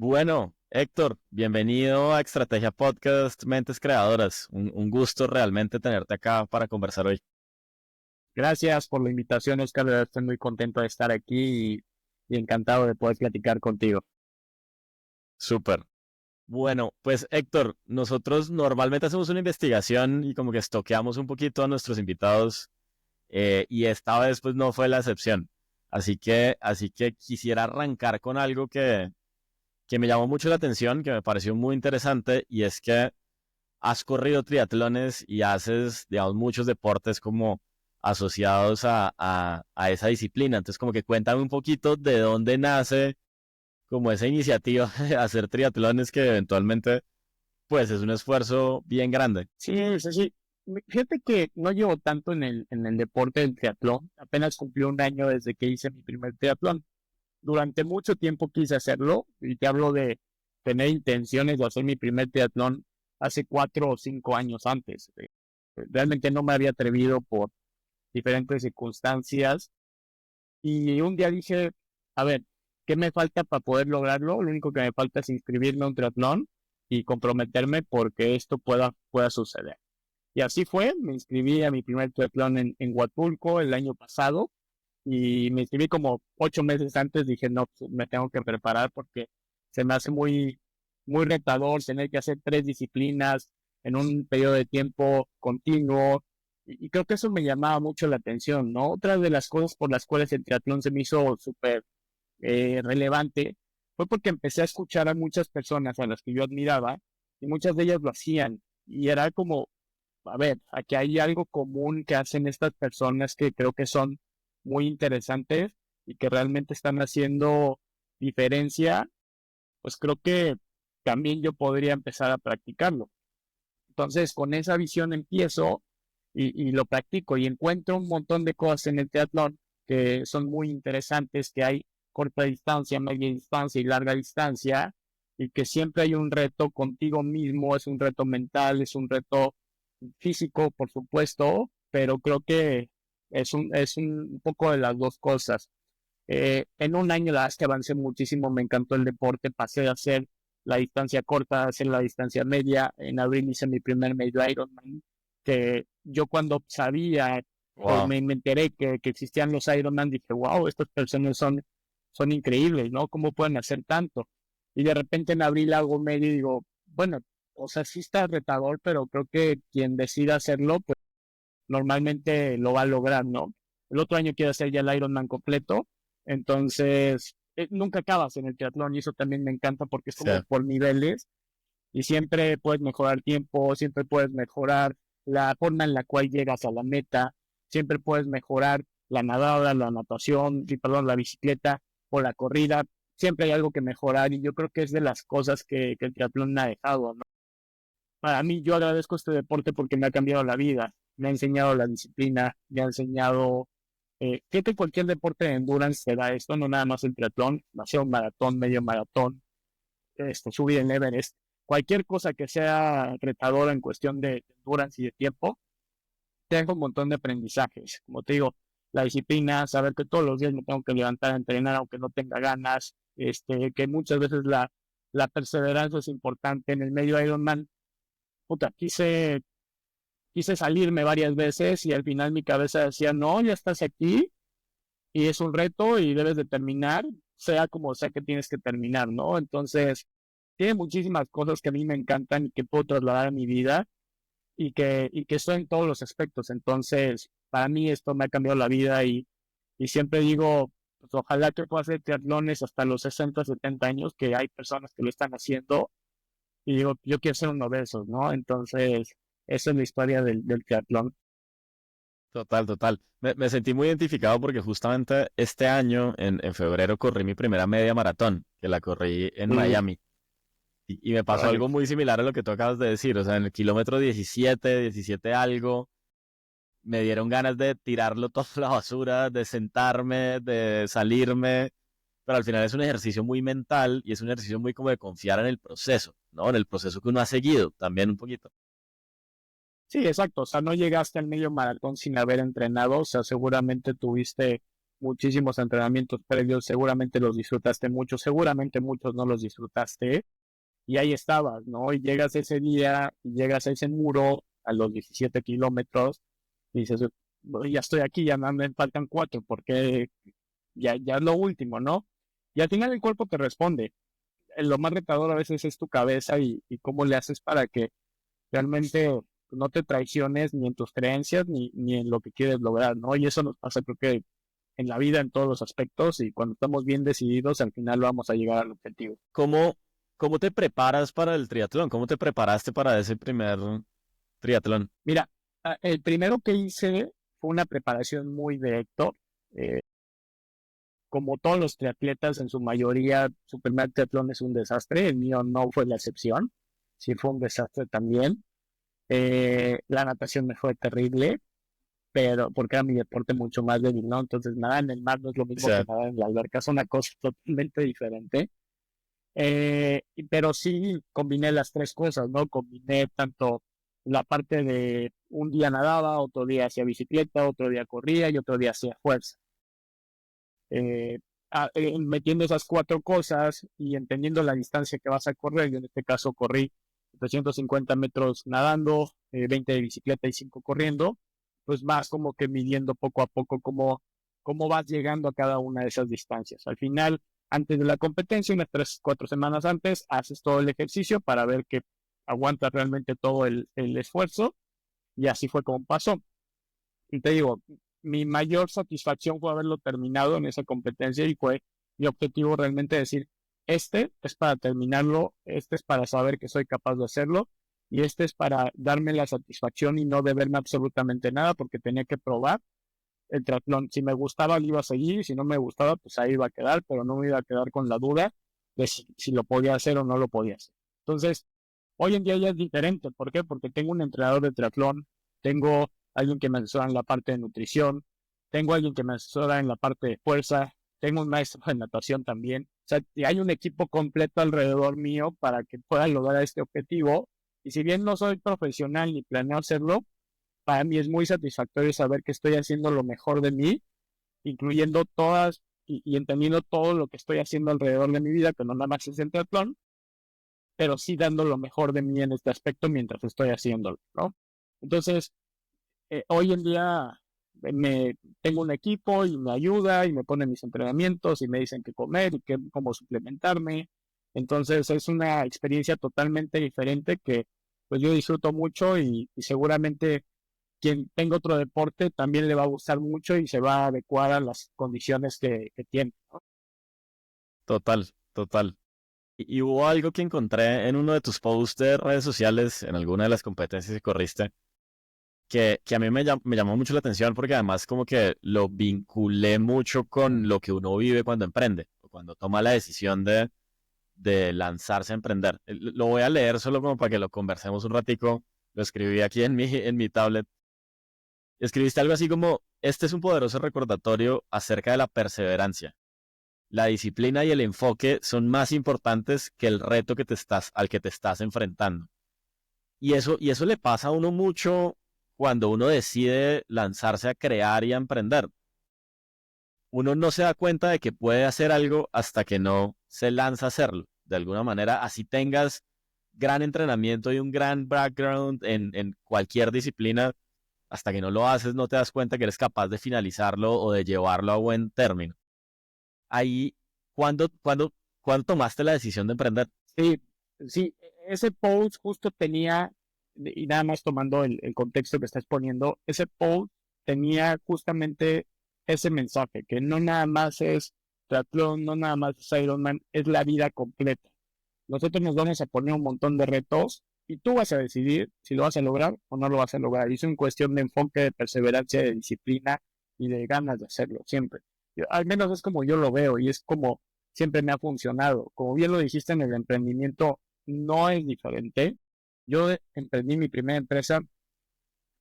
Bueno, Héctor, bienvenido a Estrategia Podcast Mentes Creadoras. Un gusto realmente tenerte acá para conversar hoy. Gracias por la invitación, Oscar. De verdad estoy muy contento de estar aquí y encantado de poder platicar contigo. Súper. Bueno, pues Héctor, nosotros normalmente hacemos una investigación y como que estoqueamos un poquito a nuestros invitados y esta vez pues no fue la excepción. Así que quisiera arrancar con algo que me llamó mucho la atención, que me pareció muy interesante y es que has corrido triatlones y haces, digamos, muchos deportes como asociados a esa disciplina. Entonces, como que cuéntame un poquito de dónde nace como esa iniciativa de hacer triatlones que eventualmente, pues, es un esfuerzo bien grande. Sí, sí, sí. Fíjate que no llevo tanto en el deporte del triatlón. Apenas cumplí un año desde que hice mi primer triatlón. Durante mucho tiempo quise hacerlo y te hablo de tener intenciones de hacer mi primer triatlón hace 4 o 5 años antes. Realmente no me había atrevido por diferentes circunstancias. Y un día dije, a ver, ¿qué me falta para poder lograrlo? Lo único que me falta es inscribirme a un triatlón y comprometerme porque esto pueda suceder. Y así fue, me inscribí a mi primer triatlón en Huatulco el año pasado y me inscribí como 8 meses antes. Dije, no, pues, me tengo que preparar porque se me hace muy retador tener que hacer 3 disciplinas en un periodo de tiempo continuo. Y creo que eso me llamaba mucho la atención, ¿no? Otra de las cosas por las cuales el triatlón se me hizo súper relevante fue porque empecé a escuchar a muchas personas a las que yo admiraba y muchas de ellas lo hacían. Y era como, a ver, aquí hay algo común que hacen estas personas que creo que son muy interesantes y que realmente están haciendo diferencia. Pues creo que también yo podría empezar a practicarlo. Entonces, con esa visión empiezo y lo practico y encuentro un montón de cosas en el triatlón que son muy interesantes, que hay corta distancia, media distancia y larga distancia, y que siempre hay un reto contigo mismo, es un reto mental, es un reto físico, por supuesto, pero creo que es un poco de las dos cosas. En un año la verdad es que avancé muchísimo, me encantó el deporte, pasé a hacer la distancia corta, a hacer la distancia media. En abril hice mi primer medio Ironman, que yo cuando sabía o Wow. me enteré que existían los Ironman, dije, wow, estas personas son increíbles, ¿no? ¿Cómo pueden hacer tanto? Y de repente en abril hago medio y digo, bueno, o sea, sí está retador, pero creo que quien decida hacerlo, pues normalmente lo va a lograr, ¿no? El otro año quiero hacer ya el Ironman completo, entonces nunca acabas en el triatlón y eso también me encanta porque es Sí. como por niveles y siempre puedes mejorar tiempo, siempre puedes mejorar la forma en la cual llegas a la meta, siempre puedes mejorar la nadada, la natación, perdón, la bicicleta o la corrida, siempre hay algo que mejorar y yo creo que es de las cosas que el triatlón me ha dejado, ¿no? Para mí, yo agradezco este deporte porque me ha cambiado la vida, me ha enseñado la disciplina, me ha enseñado que cualquier deporte de endurance te da esto, no nada más el triatlón, hacer un maratón, medio maratón, subir el Everest, cualquier cosa que sea retadora en cuestión de endurance y de tiempo, tengo un montón de aprendizajes. Como te digo, la disciplina, saber que todos los días me tengo que levantar a entrenar aunque no tenga ganas, que muchas veces la perseverancia es importante en el medio Ironman. Puta, quise salirme varias veces y al final mi cabeza decía, no, ya estás aquí y es un reto y debes de terminar, sea como sea que tienes que terminar, ¿no? Entonces, tiene muchísimas cosas que a mí me encantan y que puedo trasladar a mi vida y que estoy en todos los aspectos. Entonces, para mí esto me ha cambiado la vida y siempre digo, pues, ojalá que pueda hacer triatlones hasta los 60 70 años, que hay personas que lo están haciendo y digo, yo quiero ser uno de esos, ¿no? Entonces, esa es la historia del triatlón. Total, total. Me sentí muy identificado porque justamente este año, en febrero, corrí mi primera media maratón, que la corrí en Mm, Miami. Y me pasó órale. algo muy similar a lo que tú acabas de decir. O sea, en el kilómetro 17 algo, me dieron ganas de tirarlo todo a la basura, de sentarme, de salirme, pero al final es un ejercicio muy mental y es un ejercicio muy como de confiar en el proceso, ¿no? En el proceso que uno ha seguido, también un poquito. Sí, exacto. O sea, no llegaste al medio maratón sin haber entrenado. O sea, seguramente tuviste muchísimos entrenamientos previos, seguramente los disfrutaste mucho, seguramente muchos no los disfrutaste, y ahí estabas, ¿no? Y llegas ese día, y llegas a ese muro a los 17 kilómetros, y dices, "Bueno, ya estoy aquí, ya me faltan 4, porque ya es lo último, ¿no?". Y al final el cuerpo te responde. Lo más retador a veces es tu cabeza y cómo le haces para que realmente no te traiciones ni en tus creencias ni en lo que quieres lograr, ¿no? Y eso nos pasa, creo que en la vida, en todos los aspectos, y cuando estamos bien decididos, al final vamos a llegar al objetivo. ¿Cómo, cómo te preparas para el triatlón? ¿Cómo te preparaste para ese primer triatlón? Mira, el primero que hice fue una preparación muy de Héctor. Eh, Como todos los triatletas, en su mayoría, su primer triatlón es un desastre. El mío no fue la excepción. Sí fue un desastre también. La natación me fue terrible, pero porque era mi deporte mucho más débil, ¿no? Entonces, nadar en el mar no es lo O mismo que sea, nadar en la alberca, es una cosa totalmente diferente. Pero sí combiné las tres cosas, ¿no? Combiné tanto la parte de un día nadaba, otro día hacía bicicleta, otro día corría y otro día hacía fuerza. Eh, Metiendo esas cuatro cosas y entendiendo la distancia que vas a correr, yo en este caso corrí 350 metros nadando, 20 de bicicleta y 5 corriendo, pues más como que midiendo poco a poco cómo vas llegando a cada una de esas distancias. Al final, antes de la competencia, unas 3, 4 semanas antes, haces todo el ejercicio para ver que aguantas realmente todo el esfuerzo, y así fue como pasó. Y te digo, mi mayor satisfacción fue haberlo terminado en esa competencia, y fue mi objetivo realmente decir, este es para terminarlo, este es para saber que soy capaz de hacerlo, y este es para darme la satisfacción y no deberme absolutamente nada, porque tenía que probar el triatlón. Si me gustaba, lo iba a seguir, y si no me gustaba, pues ahí iba a quedar, pero no me iba a quedar con la duda de si lo podía hacer o no lo podía hacer. Entonces, hoy en día ya es diferente. ¿Por qué? Porque tengo un entrenador de triatlón, tengo alguien que me asesora en la parte de nutrición, tengo alguien que me asesora en la parte de fuerza, tengo un maestro de natación también. O sea, y hay un equipo completo alrededor mío para que pueda lograr este objetivo. Y si bien no soy profesional ni planeo hacerlo, para mí es muy satisfactorio saber que estoy haciendo lo mejor de mí, incluyendo todas y entendiendo todo lo que estoy haciendo alrededor de mi vida, que no nada más es el triatlón, pero sí dando lo mejor de mí en este aspecto mientras estoy haciéndolo, ¿no? Entonces, hoy en día tengo un equipo y me ayuda y me pone mis entrenamientos y me dicen qué comer y cómo suplementarme. Entonces es una experiencia totalmente diferente que pues yo disfruto mucho, y seguramente quien tenga otro deporte también le va a gustar mucho y se va a adecuar a las condiciones que tiene, ¿no? total, total. Y hubo algo que encontré en uno de tus posts de redes sociales, en alguna de las competencias que corriste, que a mí me llamó mucho la atención porque además como que lo vinculé mucho con lo que uno vive cuando emprende, o cuando toma la decisión de lanzarse a emprender. Lo voy a leer solo como para que lo conversemos un ratico. Lo escribí aquí en mi tablet. Escribiste algo así como, este es un poderoso recordatorio acerca de la perseverancia. La disciplina y el enfoque son más importantes que el reto al que te estás enfrentando. Y eso le pasa a uno mucho cuando uno decide lanzarse a crear y a emprender. Uno no se da cuenta de que puede hacer algo hasta que no se lanza a hacerlo. De alguna manera, así tengas gran entrenamiento y un gran background en cualquier disciplina, hasta que no lo haces, no te das cuenta que eres capaz de finalizarlo o de llevarlo a buen término. Ahí, ¿cuándo, cuándo, ¿cuándo tomaste la decisión de emprender? Sí, sí, ese post justo tenía, y nada más tomando el contexto que estás poniendo, ese post tenía justamente ese mensaje, que no nada más es triatlón, no nada más es Ironman, es la vida completa. Nosotros nos vamos a poner un montón de retos y tú vas a decidir si lo vas a lograr o no lo vas a lograr. Y es una cuestión de enfoque, de perseverancia, de disciplina y de ganas de hacerlo siempre. Al menos es como yo lo veo y es como siempre me ha funcionado. Como bien lo dijiste, en el emprendimiento no es diferente. Yo emprendí mi primera empresa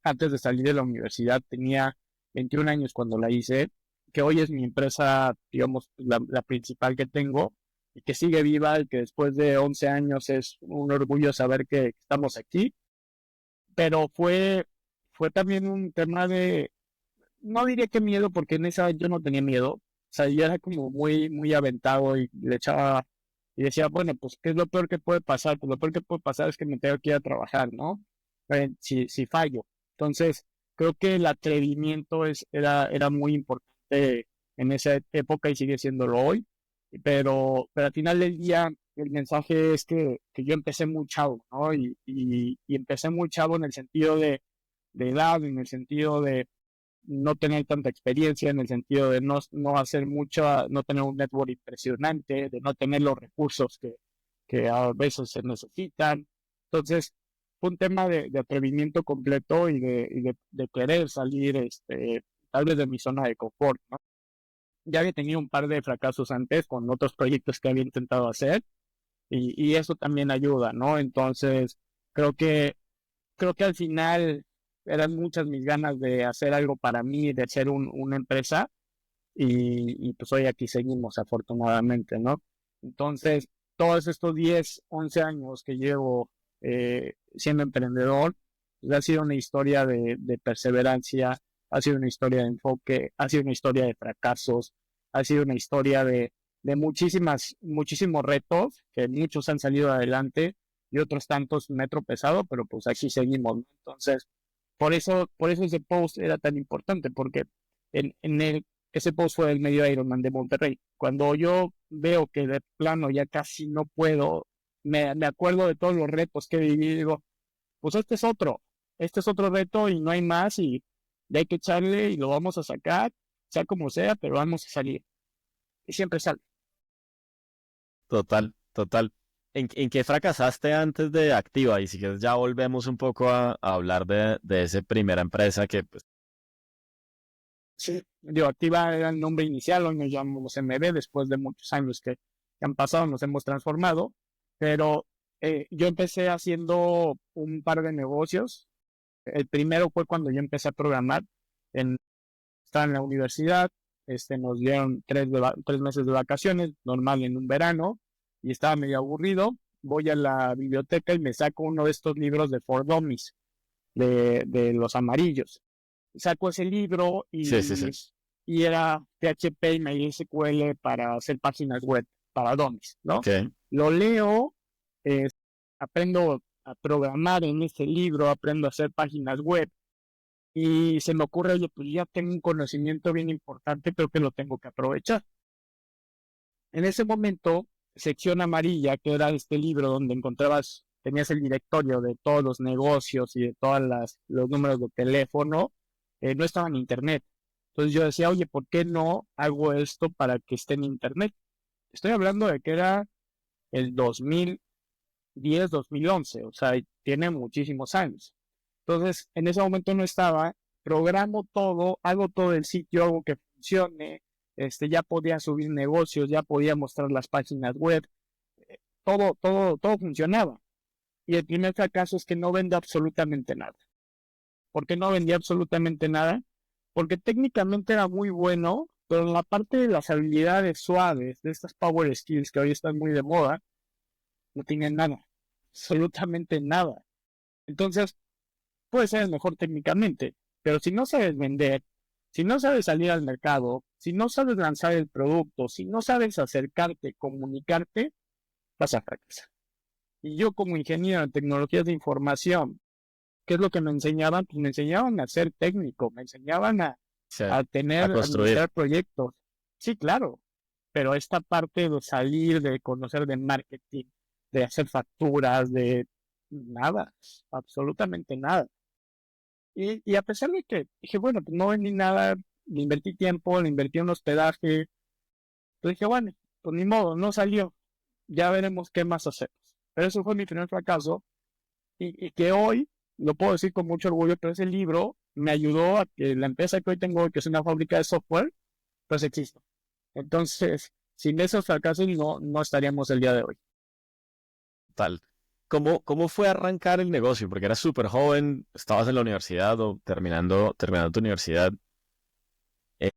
antes de salir de la universidad, tenía 21 años cuando la hice, que hoy es mi empresa, digamos, la principal que tengo y que sigue viva, y que después de 11 años es un orgullo saber que estamos aquí, pero fue también un tema no diría que miedo, porque en esa yo no tenía miedo. O sea, yo era como muy, muy aventado y le echaba y decía, bueno, pues, ¿qué es lo peor que puede pasar? Pues lo peor que puede pasar es que me tengo que ir a trabajar, ¿no? Si fallo. Entonces, creo que el atrevimiento era muy importante en esa época y sigue siéndolo hoy. Pero al final del día, el mensaje es que yo empecé muy chavo, ¿no? Y empecé muy chavo en el sentido de edad, en el sentido de no tener tanta experiencia, en el sentido de no hacer mucha, no tener un network impresionante, de no tener los recursos que a veces se necesitan. Entonces, fue un tema de atrevimiento completo y de querer salir, tal vez de mi zona de confort, ¿no? Ya había tenido un par de fracasos antes con otros proyectos que había intentado hacer y eso también ayuda, ¿no? Entonces, creo que creo que al final eran muchas mis ganas de hacer algo para mí, de ser una empresa, y pues hoy aquí seguimos afortunadamente, ¿no? Entonces, todos estos 10 11 años que llevo siendo emprendedor, pues, ha sido una historia de perseverancia, ha sido una historia de enfoque, ha sido una historia de fracasos, ha sido una historia de muchísimos retos, que muchos han salido adelante y otros tantos me he tropezado, pero pues aquí seguimos, ¿no? Entonces, por eso ese post era tan importante, porque ese post fue del medio Ironman de Monterrey. Cuando yo veo que de plano ya casi no puedo, me acuerdo de todos los retos que viví y digo, pues este es otro reto y no hay más y hay que echarle y lo vamos a sacar, sea como sea, pero vamos a salir. Y siempre sale. Total, total. ¿En qué fracasaste antes de Activa? Y si quieres ya volvemos un poco a hablar de esa primera empresa que pues, Sí, digo, Activa era el nombre inicial, hoy nos llamamos MB, después de muchos años que han pasado, nos hemos transformado, pero yo empecé haciendo un par de negocios. El primero fue cuando yo empecé a programar, en, estaba en la universidad, nos dieron 3 meses de vacaciones, normal en un verano, y estaba medio aburrido. Voy a la biblioteca y me saco uno de estos libros de For Dummies, de los amarillos. Saco ese libro sí, sí, sí. y era PHP y MySQL para hacer páginas web para dummies, ¿no? Ok. Lo leo, eh, aprendo a programar en ese libro, aprendo a hacer páginas web y se me ocurre, oye, pues ya tengo un conocimiento bien importante, creo que lo tengo que aprovechar. En ese momento, sección amarilla, que era este libro donde tenías el directorio de todos los negocios y de los números de teléfono, no estaba en internet. Entonces yo decía, oye, ¿por qué no hago esto para que esté en internet? Estoy hablando de que era el 2010, 2011, o sea, tiene muchísimos años. Entonces, en ese momento no estaba, programo todo, hago todo el sitio, hago que funcione, ya podía subir negocios, ya podía mostrar las páginas web, todo funcionaba. Y el primer fracaso es que no vende absolutamente nada. ¿Por qué no vendía absolutamente nada? Porque técnicamente era muy bueno, pero en la parte de las habilidades suaves, de estas power skills que hoy están muy de moda, no tienen nada, absolutamente nada. Entonces, puede ser el mejor técnicamente, pero si no sabes vender, si no sabes salir al mercado, si no sabes lanzar el producto, si no sabes acercarte, comunicarte, vas a fracasar. Y yo como ingeniero en tecnologías de información, ¿qué es lo que me enseñaban? Pues me enseñaban a ser técnico, me enseñaban Sí, a a construir. administrar proyectos. Sí, claro, pero esta parte de salir, de conocer de marketing, de hacer facturas, de nada, absolutamente nada. Y a pesar de que dije, bueno, pues no vendí nada, le invertí tiempo, le invertí en hospedaje, pues dije, bueno, pues ni modo, no salió, ya veremos qué más hacemos. Pero eso fue mi primer fracaso y que hoy, lo puedo decir con mucho orgullo, pero ese libro me ayudó a que la empresa que hoy tengo, que es una fábrica de software, pues exista. Entonces, sin esos fracasos no estaríamos el día de hoy. Tal. ¿Cómo fue arrancar el negocio? Porque eras súper joven, estabas en la universidad o terminando tu universidad. Eh,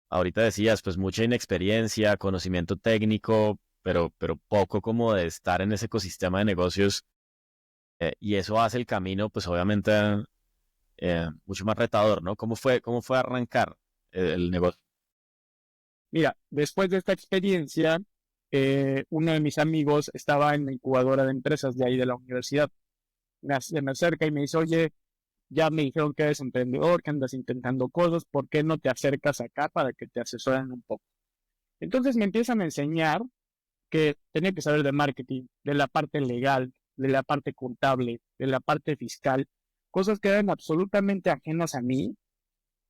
Ahorita decías, pues mucha inexperiencia, conocimiento técnico, pero poco como de estar en ese ecosistema de negocios. Y eso hace el camino, pues obviamente, mucho más retador, ¿no? Cómo fue arrancar el negocio? Mira, después de esta experiencia, uno de mis amigos estaba en la incubadora de empresas de ahí de la universidad. Se me acerca y me dice, oye, ya me dijeron que eres emprendedor, que andas intentando cosas, ¿por qué no te acercas acá para que te asesoren un poco? Entonces me empiezan a enseñar que tenía que saber de marketing, de la parte legal, de la parte contable, de la parte fiscal, cosas que eran absolutamente ajenas a mí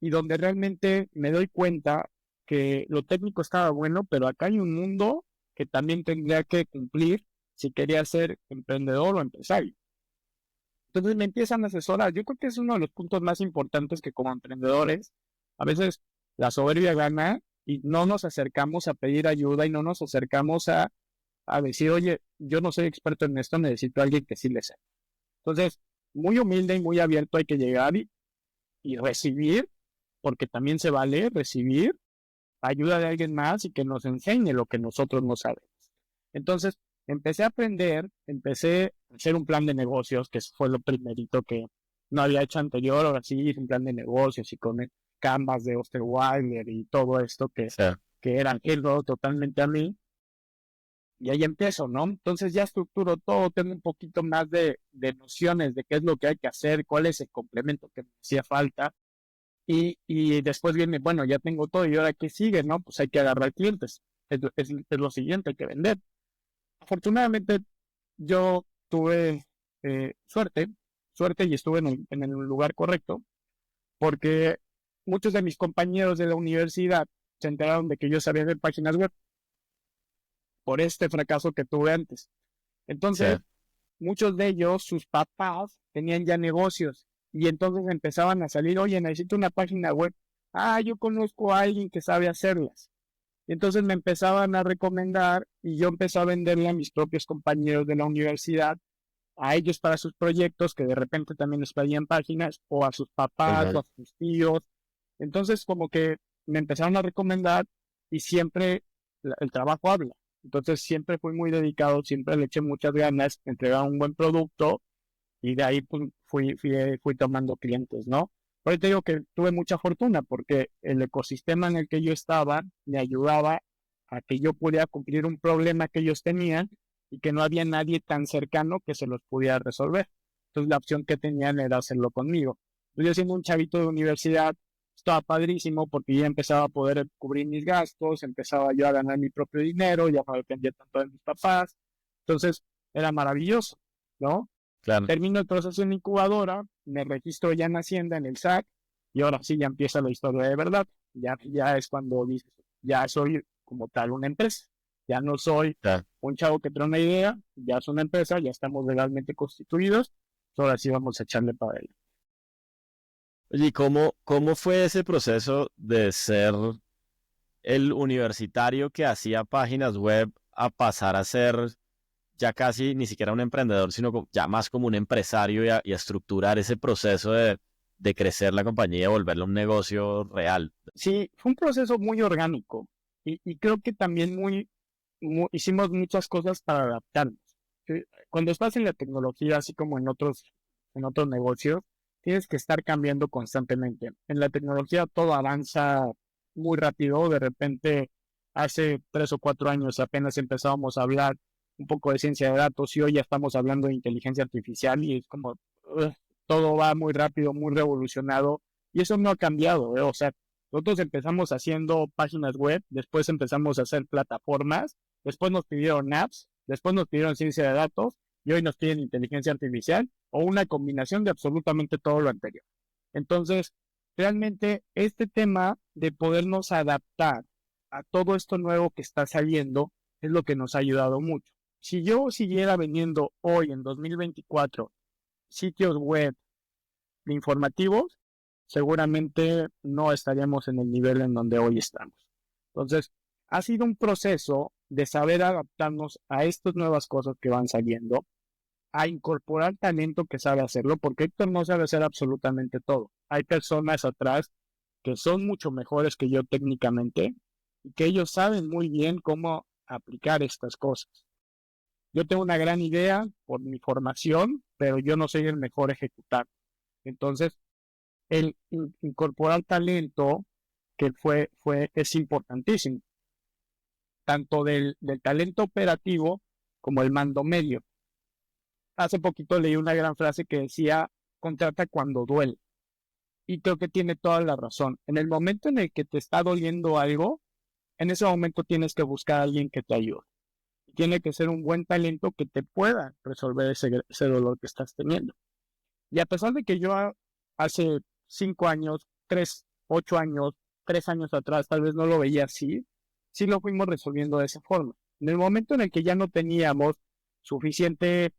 y donde realmente me doy cuenta que lo técnico estaba bueno, pero acá hay un mundo que también tendría que cumplir si quería ser emprendedor o empresario. Entonces me empiezan a asesorar. Yo creo que es uno de los puntos más importantes que como emprendedores, a veces la soberbia gana y no nos acercamos a pedir ayuda y no nos acercamos a decir, oye, yo no soy experto en esto, necesito a alguien que sí le sepa. Entonces, muy humilde y muy abierto hay que llegar y recibir, porque también se vale recibir ayuda de alguien más y que nos enseñe lo que nosotros no sabemos. Entonces, empecé a aprender, empecé a hacer un plan de negocios, que fue lo primerito que no había hecho anterior, ahora sí hice un plan de negocios y con el Canvas de Osterweiler y todo esto Sí, que era ajeno totalmente a mí, y ahí empiezo, ¿no? Entonces ya estructuro todo, tengo un poquito más de nociones de qué es lo que hay que hacer, cuál es el complemento que me hacía falta, y después viene, bueno, ya tengo todo, y ahora qué sigue, ¿no? Pues hay que agarrar clientes, es lo siguiente, hay que vender. Afortunadamente, yo tuve suerte y estuve en el lugar correcto, porque muchos de mis compañeros de la universidad se enteraron de que yo sabía hacer páginas web por este fracaso que tuve antes. sí, Entonces, muchos de ellos, sus papás, tenían ya negocios y entonces empezaban a salir, oye, necesito una página web. Ah, yo conozco a alguien que sabe hacerlas. Y entonces me empezaban a recomendar y yo empecé a venderle a mis propios compañeros de la universidad, a ellos para sus proyectos, que de repente también les pedían páginas, o a sus papás o genial. a sus tíos. Entonces como que me empezaron a recomendar y siempre el trabajo habla. Entonces siempre fui muy dedicado, siempre le eché muchas ganas, entregar un buen producto y de ahí pues, fui tomando clientes, ¿no? Pero te digo que tuve mucha fortuna porque el ecosistema en el que yo estaba me ayudaba a que yo pudiera cumplir un problema que ellos tenían y que no había nadie tan cercano que se los pudiera resolver. Entonces la opción que tenían era hacerlo conmigo. Entonces, yo siendo un chavito de universidad, estaba padrísimo porque ya empezaba a poder cubrir mis gastos, empezaba yo a ganar mi propio dinero, ya no dependía tanto de mis papás. Entonces era maravilloso, ¿no? Claro. Termino el proceso en incubadora, me registro ya en Hacienda, en el SAC, y ahora sí ya empieza la historia de verdad. Ya es cuando dices, ya soy como tal una empresa. Ya no soy Ya. un chavo que trae una idea, ya es una empresa, ya estamos legalmente constituidos, ahora sí vamos a echarle para él. Oye, ¿y cómo fue ese proceso de ser el universitario que hacía páginas web a pasar a ser ya casi ni siquiera un emprendedor, sino ya más como un empresario y a estructurar ese proceso de crecer la compañía y volverla un negocio real? Sí, fue un proceso muy orgánico y creo que también hicimos muchas cosas para adaptarnos. Sí, cuando estás en la tecnología, así como en otros negocios, tienes que estar cambiando constantemente. En la tecnología todo avanza muy rápido. De repente, hace 3 o 4 años apenas empezábamos a hablar un poco de ciencia de datos y hoy ya estamos hablando de inteligencia artificial y es como todo va muy rápido, muy revolucionado y eso no ha cambiado. O sea, nosotros empezamos haciendo páginas web, después empezamos a hacer plataformas, después nos pidieron apps, después nos pidieron ciencia de datos y hoy nos piden inteligencia artificial o una combinación de absolutamente todo lo anterior. Entonces, realmente este tema de podernos adaptar a todo esto nuevo que está saliendo es lo que nos ha ayudado mucho. Si yo siguiera vendiendo hoy en 2024 sitios web de informativos, seguramente no estaríamos en el nivel en donde hoy estamos. Entonces, ha sido un proceso de saber adaptarnos a estas nuevas cosas que van saliendo, a incorporar talento que sabe hacerlo, porque Héctor no sabe hacer absolutamente todo. Hay personas atrás que son mucho mejores que yo técnicamente y que ellos saben muy bien cómo aplicar estas cosas. Yo tengo una gran idea por mi formación, pero yo no soy el mejor ejecutante. Entonces, el incorporar talento es importantísimo, tanto del talento operativo como el mando medio. Hace poquito leí una gran frase que decía, contrata cuando duele. Y creo que tiene toda la razón. En el momento en el que te está doliendo algo, en ese momento tienes que buscar a alguien que te ayude. Tiene que ser un buen talento que te pueda resolver ese dolor que estás teniendo. Y a pesar de que yo hace 5 años, 3, 8 años, 3 años atrás, tal vez no lo veía así, sí lo fuimos resolviendo de esa forma. En el momento en el que ya no teníamos suficiente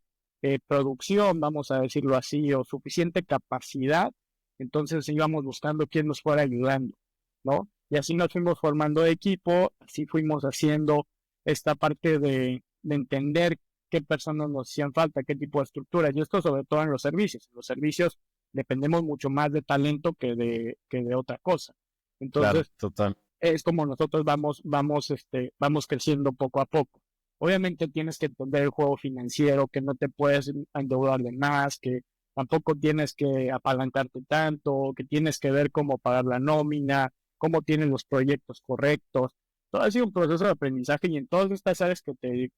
producción, vamos a decirlo así, o suficiente capacidad, entonces íbamos buscando quién nos fuera ayudando, ¿no? Y así nos fuimos formando de equipo, así fuimos haciendo esta parte de entender qué personas nos hacían falta, qué tipo de estructuras, y esto sobre todo en los servicios. En los servicios dependemos mucho más de talento que de otra cosa. Claro, Entonces, total. es como nosotros vamos creciendo poco a poco. Obviamente tienes que entender el juego financiero, que no te puedes endeudar de más, que tampoco tienes que apalancarte tanto, que tienes que ver cómo pagar la nómina, cómo tienes los proyectos correctos. Todo ha sido un proceso de aprendizaje y en todas estas áreas que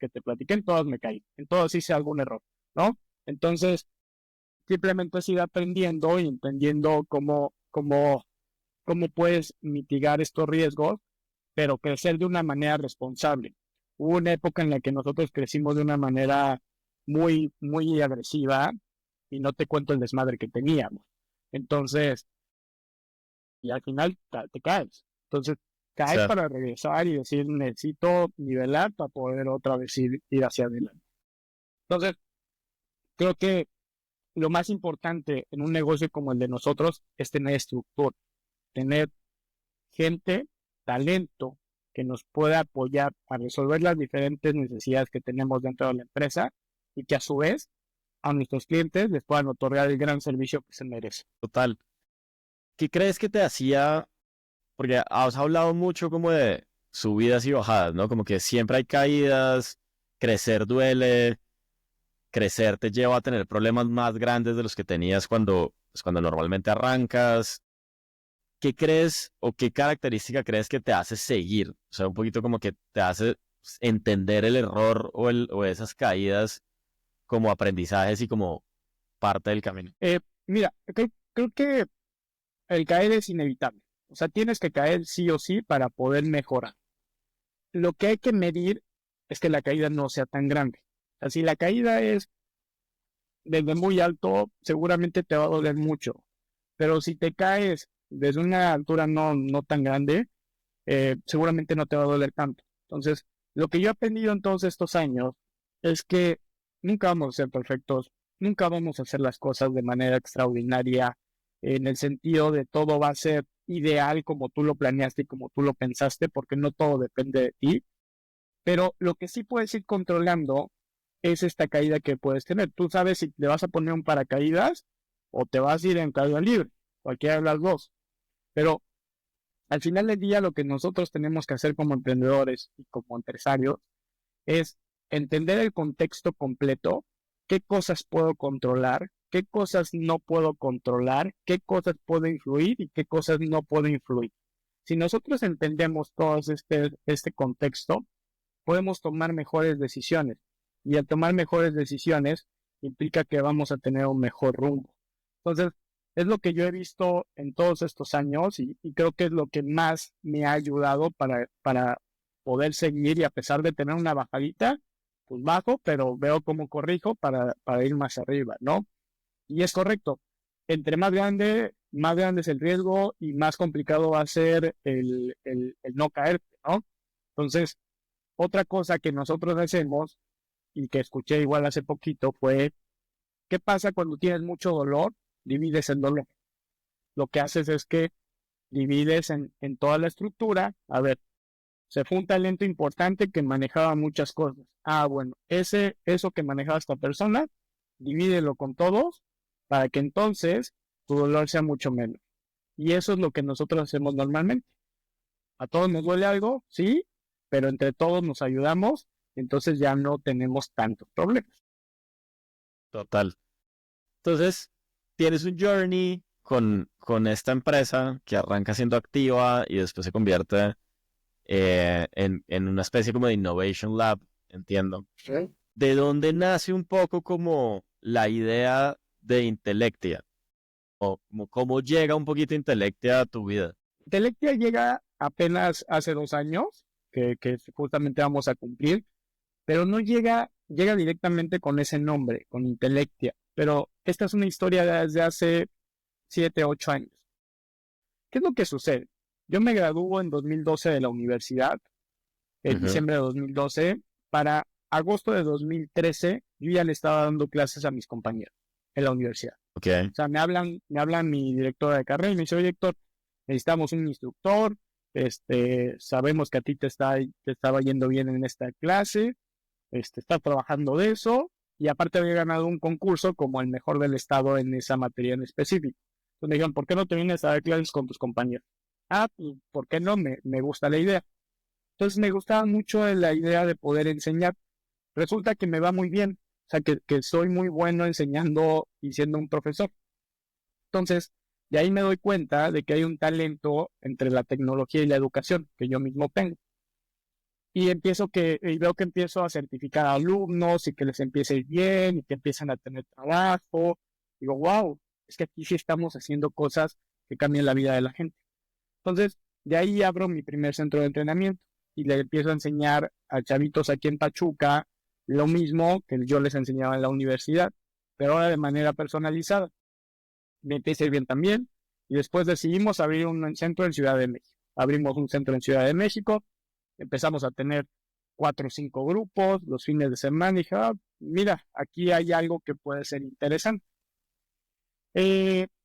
te platiqué, en todas me caí, en todas hice algún error, ¿no? Entonces, simplemente has ido aprendiendo y entendiendo cómo puedes mitigar estos riesgos, pero crecer de una manera responsable. Hubo una época en la que nosotros crecimos de una manera muy, muy agresiva y no te cuento el desmadre que teníamos. Entonces, y al final te caes. Entonces, O caes sea, para regresar y decir, necesito nivelar para poder otra vez ir hacia adelante. Entonces, creo que lo más importante en un negocio como el de nosotros es tener estructura, tener gente, talento que nos pueda apoyar a resolver las diferentes necesidades que tenemos dentro de la empresa y que a su vez a nuestros clientes les puedan otorgar el gran servicio que se merece. total. ¿Qué crees que te hacía? Porque has hablado mucho como de subidas y bajadas, ¿no? Como que siempre hay caídas, crecer duele, crecer te lleva a tener problemas más grandes de los que tenías cuando normalmente arrancas. ¿Qué crees o qué característica crees que te hace seguir? O sea, un poquito como que te hace entender el error o esas caídas como aprendizajes y como parte del camino. Mira, creo que el caer es inevitable. O sea, tienes que caer sí o sí para poder mejorar. Lo que hay que medir es que la caída no sea tan grande. O sea, si la caída es desde muy alto, seguramente te va a doler mucho. Pero si te caes desde una altura no tan grande, seguramente no te va a doler tanto. Entonces, lo que yo he aprendido en todos estos años es que nunca vamos a ser perfectos, nunca vamos a hacer las cosas de manera extraordinaria, en el sentido de todo va a ser ideal como tú lo planeaste y como tú lo pensaste, porque no todo depende de ti. Pero lo que sí puedes ir controlando es esta caída que puedes tener. Tú sabes si le vas a poner un paracaídas o te vas a ir en caída libre, cualquiera de las dos. Pero al final del día lo que nosotros tenemos que hacer como emprendedores y como empresarios es entender el contexto completo, qué cosas puedo controlar, qué cosas no puedo controlar, qué cosas puedo influir y qué cosas no puedo influir. Si nosotros entendemos todo este contexto, podemos tomar mejores decisiones. Y al tomar mejores decisiones implica que vamos a tener un mejor rumbo. Entonces, es lo que yo he visto en todos estos años y creo que es lo que más me ha ayudado para poder seguir y a pesar de tener una bajadita, pues bajo, pero veo cómo corrijo para ir más arriba, ¿no? Y es correcto. Entre más grande es el riesgo y más complicado va a ser el no caerte, ¿no? Entonces, otra cosa que nosotros hacemos y que escuché igual hace poquito fue, ¿qué pasa cuando tienes mucho dolor? Divides el dolor. Lo que haces es que divides en toda la estructura. A ver, se fue un talento importante que manejaba muchas cosas. Ah, bueno, eso que manejaba esta persona, divídelo con todos para que entonces tu dolor sea mucho menos. Y eso es lo que nosotros hacemos normalmente. A todos nos duele algo, sí, pero entre todos nos ayudamos, entonces ya no tenemos tantos problemas. Total. Entonces, tienes un journey con esta empresa que arranca siendo activa y después se convierte en una especie como de Innovation Lab, entiendo. Sí. ¿De dónde nace un poco como la idea de Intellectia? O como cómo llega un poquito Intellectia a tu vida. Intellectia llega apenas hace 2 años, que justamente vamos a cumplir, pero no llega directamente con ese nombre, con Intellectia. Pero esta es una historia desde hace 7, 8 años. ¿Qué es lo que sucede? Yo me gradúo en 2012 de la universidad, en diciembre de 2012. Para agosto de 2013, yo ya le estaba dando clases a mis compañeros en la universidad. Okay. O sea, me hablan mi directora de carrera y me dice, oye, Héctor, necesitamos un instructor, sabemos que a ti te estaba yendo bien en esta clase, estás trabajando de eso, y aparte había ganado un concurso como el mejor del estado en esa materia en específico. Entonces me dijeron, ¿por qué no te vienes a dar clases con tus compañeros? Pues, ¿por qué no? Me gusta la idea. Entonces me gustaba mucho la idea de poder enseñar. Resulta que me va muy bien, o sea, que soy muy bueno enseñando y siendo un profesor. Entonces, de ahí me doy cuenta de que hay un talento entre la tecnología y la educación que yo mismo tengo. Y veo que empiezo a certificar a alumnos y que les empieza a ir bien y que empiezan a tener trabajo. Digo, wow, es que aquí sí estamos haciendo cosas que cambian la vida de la gente. Entonces, de ahí abro mi primer centro de entrenamiento y le empiezo a enseñar a chavitos aquí en Pachuca lo mismo que yo les enseñaba en la universidad, pero ahora de manera personalizada. Me empieza a ir bien también. Y después decidimos abrir un centro en Ciudad de México. Abrimos un centro en Ciudad de México. Empezamos a tener 4 o 5 grupos los fines de semana. Y dije, mira, aquí hay algo que puede ser interesante.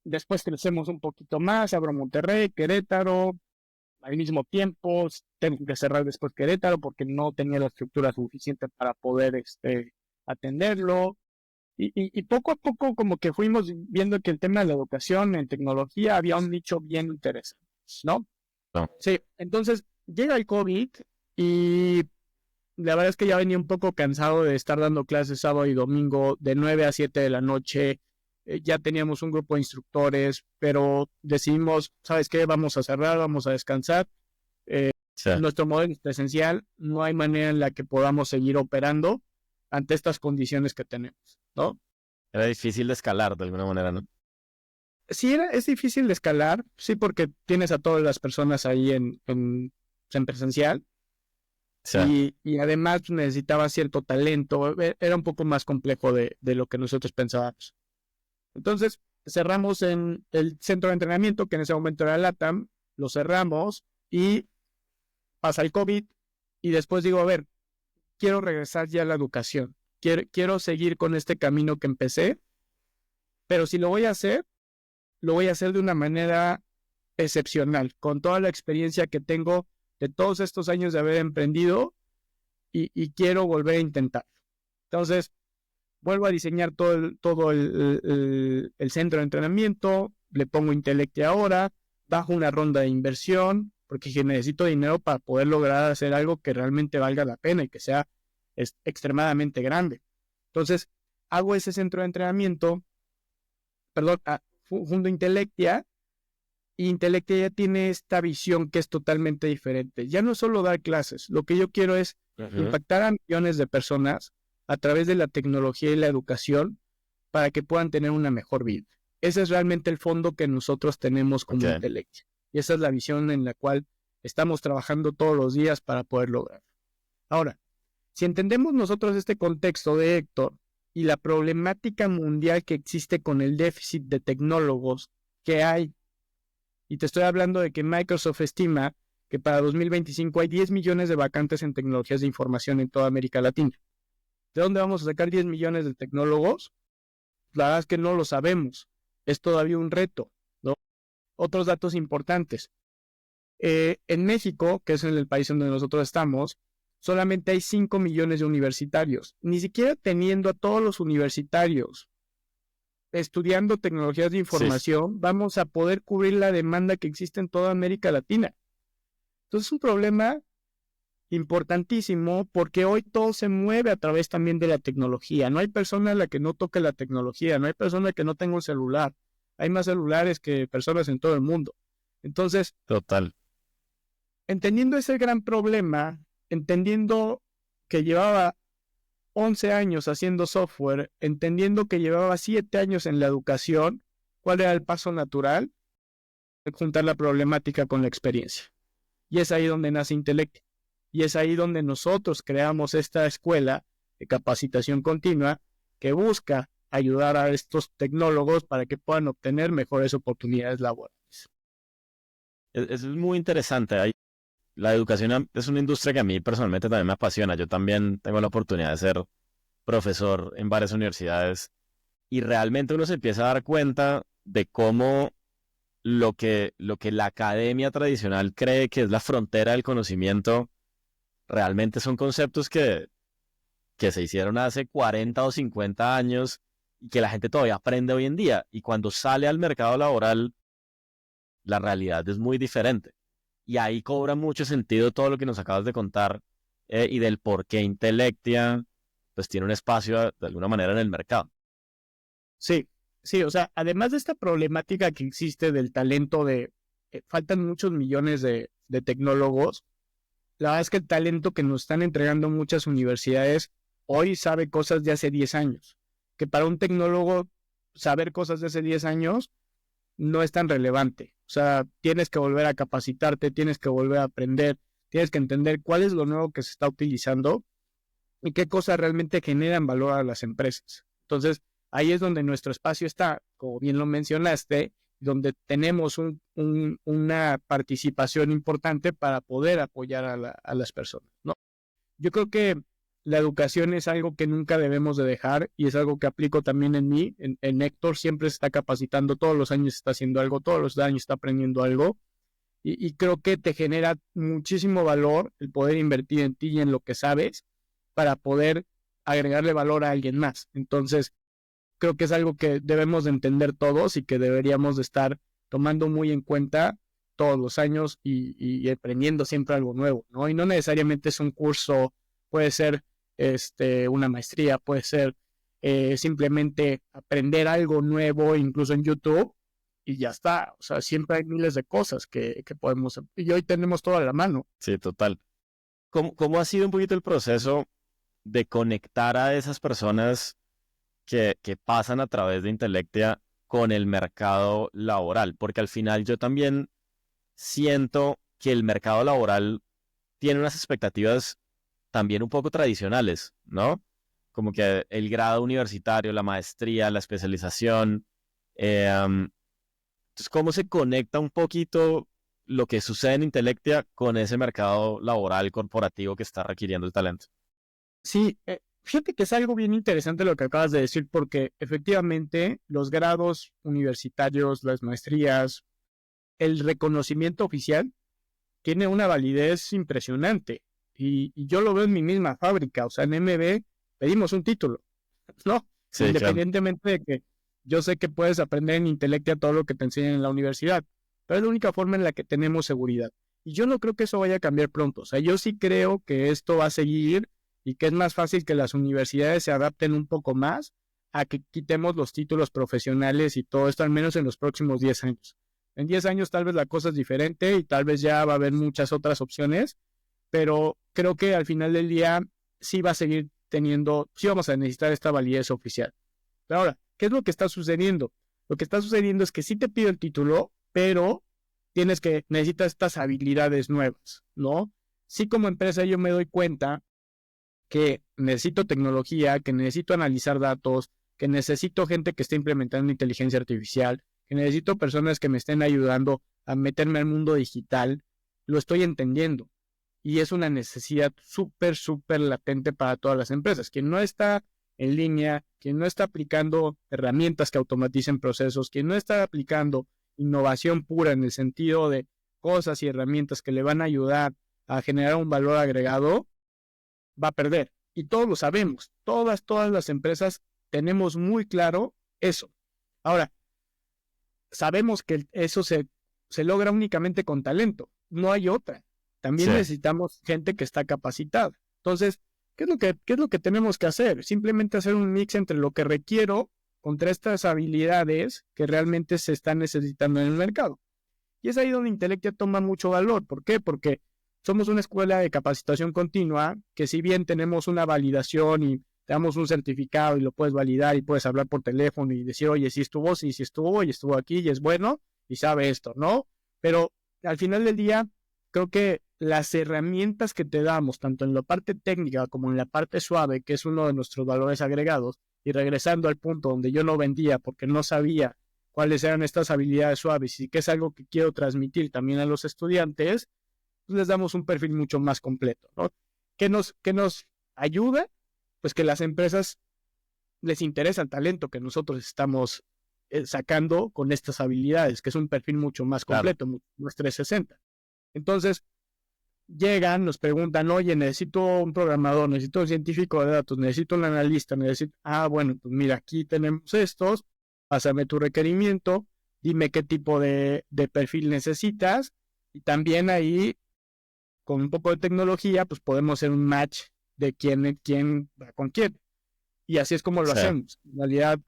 Después crecemos un poquito más. Abro Monterrey, Querétaro. Al mismo tiempo, tengo que cerrar después Querétaro porque no tenía la estructura suficiente para poder atenderlo. Y poco a poco como que fuimos viendo que el tema de la educación en tecnología había un nicho bien interesante, ¿no? No. Sí, entonces llega el COVID y la verdad es que ya venía un poco cansado de estar dando clases sábado y domingo de 9 a 7 de la noche. Ya teníamos un grupo de instructores, pero decidimos, ¿sabes qué? Vamos a cerrar, vamos a descansar. Sí. Nuestro modelo es presencial, no hay manera en la que podamos seguir operando ante estas condiciones que tenemos, ¿no? Era difícil de escalar de alguna manera, ¿no? Sí, es difícil de escalar, sí, porque tienes a todas las personas ahí en presencial. Sí. Y además necesitaba cierto talento, era un poco más complejo de lo que nosotros pensábamos. Entonces cerramos en el centro de entrenamiento, que en ese momento era LATAM, lo cerramos y pasa el COVID y después digo, a ver, quiero regresar ya a la educación, quiero seguir con este camino que empecé, pero si lo voy a hacer de una manera excepcional, con toda la experiencia que tengo de todos estos años de haber emprendido y quiero volver a intentar. Entonces, vuelvo a diseñar todo el centro de entrenamiento, le pongo Intellectia ahora, bajo una ronda de inversión, porque necesito dinero para poder lograr hacer algo que realmente valga la pena y que sea extremadamente grande. Entonces, hago ese centro de entrenamiento, fundo Intellectia, y Intellectia ya tiene esta visión que es totalmente diferente. Ya no es solo dar clases, lo que yo quiero es impactar a millones de personas a través de la tecnología y la educación para que puedan tener una mejor vida. Ese es realmente el fondo que nosotros tenemos como Intellectia. Y esa es la visión en la cual estamos trabajando todos los días para poder lograrlo. Ahora, si entendemos nosotros este contexto de Héctor y la problemática mundial que existe con el déficit de tecnólogos que hay, y te estoy hablando de que Microsoft estima que para 2025 hay 10 millones de vacantes en tecnologías de información en toda América Latina. ¿De dónde vamos a sacar 10 millones de tecnólogos? La verdad es que no lo sabemos. Es todavía un reto, ¿no? Otros datos importantes. En México, que es en el país donde nosotros estamos, solamente hay 5 millones de universitarios. Ni siquiera teniendo a todos los universitarios estudiando tecnologías de información, vamos a poder cubrir la demanda que existe en toda América Latina. Entonces es un problema importantísimo porque hoy todo se mueve a través también de la tecnología. No hay persona a la que no toque la tecnología, no hay persona que no tenga un celular. Hay más celulares que personas en todo el mundo. Entonces, Total. entendiendo ese gran problema, entendiendo que llevaba 11 años haciendo software, entendiendo que llevaba 7 años en la educación, ¿cuál era el paso natural? Juntar la problemática con la experiencia. Y es ahí donde nace Intelect. Y es ahí donde nosotros creamos esta escuela de capacitación continua que busca ayudar a estos tecnólogos para que puedan obtener mejores oportunidades laborales. Eso es muy interesante. La educación es una industria que a mí personalmente también me apasiona. Yo también tengo la oportunidad de ser profesor en varias universidades y realmente uno se empieza a dar cuenta de cómo lo que la academia tradicional cree que es la frontera del conocimiento, realmente son conceptos que se hicieron hace 40 o 50 años y que la gente todavía aprende hoy en día. Y cuando sale al mercado laboral, la realidad es muy diferente. Y ahí cobra mucho sentido todo lo que nos acabas de contar y del por qué Intellectia pues tiene un espacio de alguna manera en el mercado. Sí, sí, o sea, además de esta problemática que existe del talento faltan muchos millones de tecnólogos, la verdad es que el talento que nos están entregando muchas universidades hoy sabe cosas de hace 10 años, que para un tecnólogo saber cosas de hace 10 años no es tan relevante. O sea, tienes que volver a capacitarte, tienes que volver a aprender, tienes que entender cuál es lo nuevo que se está utilizando y qué cosas realmente generan valor a las empresas. Entonces, ahí es donde nuestro espacio está, como bien lo mencionaste, donde tenemos una participación importante para poder apoyar a las personas, ¿no? Yo creo que la educación es algo que nunca debemos de dejar y es algo que aplico también en mí. En Héctor siempre se está capacitando, todos los años está haciendo algo, todos los años está aprendiendo algo y creo que te genera muchísimo valor el poder invertir en ti y en lo que sabes para poder agregarle valor a alguien más. Entonces, creo que es algo que debemos de entender todos y que deberíamos de estar tomando muy en cuenta todos los años y aprendiendo siempre algo nuevo, ¿no? Y no necesariamente es un curso, puede ser una maestría, puede ser simplemente aprender algo nuevo, incluso en YouTube, y ya está. O sea, siempre hay miles de cosas que podemos, y hoy tenemos todo a la mano. Sí, total. ¿Cómo ha sido un poquito el proceso de conectar a esas personas que pasan a través de Intellectia con el mercado laboral? Porque al final yo también siento que el mercado laboral tiene unas expectativas también un poco tradicionales, ¿no? Como que el grado universitario, la maestría, la especialización. Entonces, ¿cómo se conecta un poquito lo que sucede en Intellectia con ese mercado laboral corporativo que está requiriendo el talento? Sí, fíjate que es algo bien interesante lo que acabas de decir, porque efectivamente los grados universitarios, las maestrías, el reconocimiento oficial tiene una validez impresionante. Y yo lo veo en mi misma fábrica, o sea, en MB pedimos un título, ¿no? Sí, claro. Independientemente de que yo sé que puedes aprender en Intellectia todo lo que te enseñan en la universidad, pero es la única forma en la que tenemos seguridad. Y yo no creo que eso vaya a cambiar pronto. O sea, yo sí creo que esto va a seguir y que es más fácil que las universidades se adapten un poco más a que quitemos los títulos profesionales y todo esto, al menos en los próximos 10 años. En 10 años tal vez la cosa es diferente y tal vez ya va a haber muchas otras opciones, pero creo que al final del día sí va a seguir teniendo, sí vamos a necesitar esta validez oficial. Pero ahora, ¿qué es lo que está sucediendo? Lo que está sucediendo es que sí te pido el título, pero necesitas estas habilidades nuevas, ¿no? Sí, como empresa yo me doy cuenta que necesito tecnología, que necesito analizar datos, que necesito gente que esté implementando inteligencia artificial, que necesito personas que me estén ayudando a meterme al mundo digital, lo estoy entendiendo. Y es una necesidad súper, súper latente para todas las empresas. Quien no está en línea, quien no está aplicando herramientas que automaticen procesos, quien no está aplicando innovación pura en el sentido de cosas y herramientas que le van a ayudar a generar un valor agregado, va a perder. Y todos lo sabemos. Todas las empresas tenemos muy claro eso. Ahora, sabemos que eso se logra únicamente con talento. No hay otra. También Sí, necesitamos gente que está capacitada. Entonces, ¿qué es lo que tenemos que hacer? Simplemente hacer un mix entre lo que requiero contra estas habilidades que realmente se están necesitando en el mercado. Y es ahí donde Intellectia toma mucho valor. ¿Por qué? Porque somos una escuela de capacitación continua que, si bien tenemos una validación y te damos un certificado y lo puedes validar y puedes hablar por teléfono y decir, oye, sí estuvo, sí estuvo y estuvo aquí y es bueno y sabe esto, ¿no? Pero al final del día, creo que las herramientas que te damos, tanto en la parte técnica como en la parte suave, que es uno de nuestros valores agregados, y regresando al punto donde yo no vendía porque no sabía cuáles eran estas habilidades suaves y que es algo que quiero transmitir también a los estudiantes, pues les damos un perfil mucho más completo, ¿no? ¿Qué nos ayuda? Pues que las empresas les interesa el talento que nosotros estamos sacando con estas habilidades, que es un perfil mucho más completo, claro, más 360. Entonces, llegan, nos preguntan, oye, necesito un programador, necesito un científico de datos, necesito un analista, bueno, pues mira, aquí tenemos estos, pásame tu requerimiento, dime qué tipo de perfil necesitas, y también ahí, con un poco de tecnología, pues podemos hacer un match de quién va con quién. Y así es como lo hacemos. En realidad,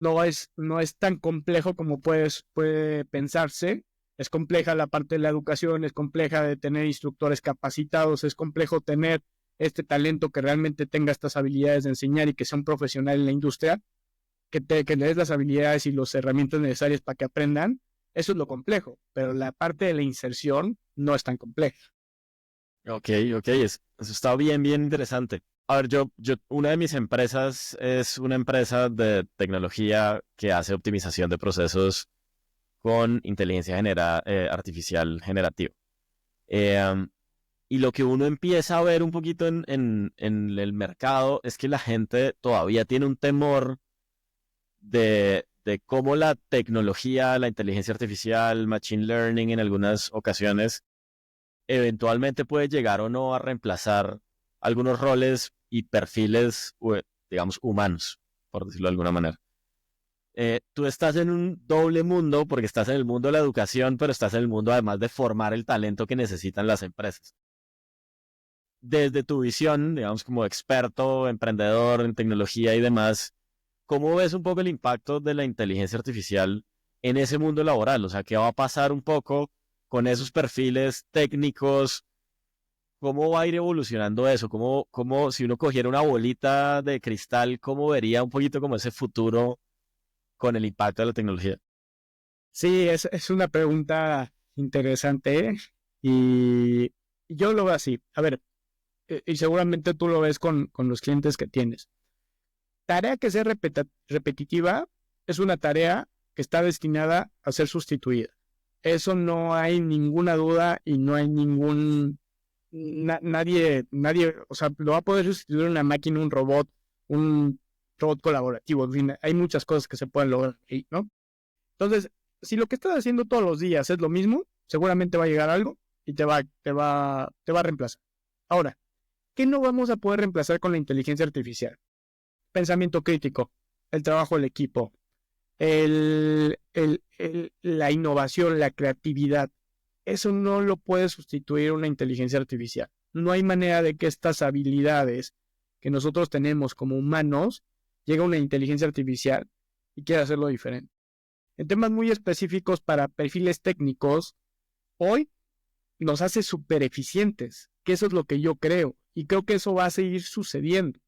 no es tan complejo como puede pensarse. Es compleja la parte de la educación, es compleja de tener instructores capacitados, es complejo tener este talento que realmente tenga estas habilidades de enseñar y que sea un profesional en la industria, que le des las habilidades y las herramientas necesarias para que aprendan. Eso es lo complejo, pero la parte de la inserción no es tan compleja. Ok, eso está bien interesante. A ver, una de mis empresas es una empresa de tecnología que hace optimización de procesos con inteligencia artificial generativa. Y lo que uno empieza a ver un poquito en el mercado es que la gente todavía tiene un temor de cómo la tecnología, la inteligencia artificial, machine learning en algunas ocasiones, eventualmente puede llegar o no a reemplazar algunos roles y perfiles, digamos, humanos, por decirlo de alguna manera. Tú estás en un doble mundo porque estás en el mundo de la educación, pero estás en el mundo además de formar el talento que necesitan las empresas. Desde tu visión, digamos, como experto, emprendedor en tecnología y demás, ¿cómo ves un poco el impacto de la inteligencia artificial en ese mundo laboral? O sea, ¿qué va a pasar un poco con esos perfiles técnicos? ¿Cómo va a ir evolucionando eso? ¿Cómo si uno cogiera una bolita de cristal, cómo vería un poquito como ese futuro con el impacto de la tecnología? Sí, es una pregunta interesante, y yo lo veo así. A ver, y seguramente tú lo ves con los clientes que tienes. Tarea que sea repetitiva es una tarea que está destinada a ser sustituida. Eso no hay ninguna duda y no hay nadie, o sea, lo va a poder sustituir una máquina, un robot colaborativo. En fin, hay muchas cosas que se pueden lograr ahí, ¿no? Entonces, si lo que estás haciendo todos los días es lo mismo, seguramente va a llegar algo y te va a reemplazar. Ahora, ¿qué no vamos a poder reemplazar con la inteligencia artificial? Pensamiento crítico, el trabajo del equipo, la innovación, la creatividad. Eso no lo puede sustituir una inteligencia artificial. No hay manera de que estas habilidades que nosotros tenemos como humanos llegue a una inteligencia artificial y quiera hacerlo diferente. En temas muy específicos para perfiles técnicos, hoy nos hace súper eficientes, que eso es lo que yo creo, y creo que eso va a seguir sucediendo.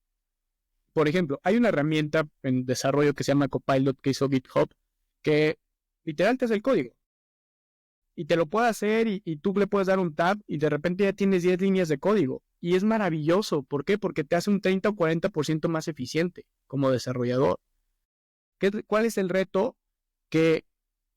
Por ejemplo, hay una herramienta en desarrollo que se llama Copilot que hizo GitHub, que literal te hace el código. Y te lo puede hacer y tú le puedes dar un tab y de repente ya tienes 10 líneas de código. Y es maravilloso. ¿Por qué? Porque te hace un 30 o 40% más eficiente como desarrollador. ¿Cuál es el reto? Que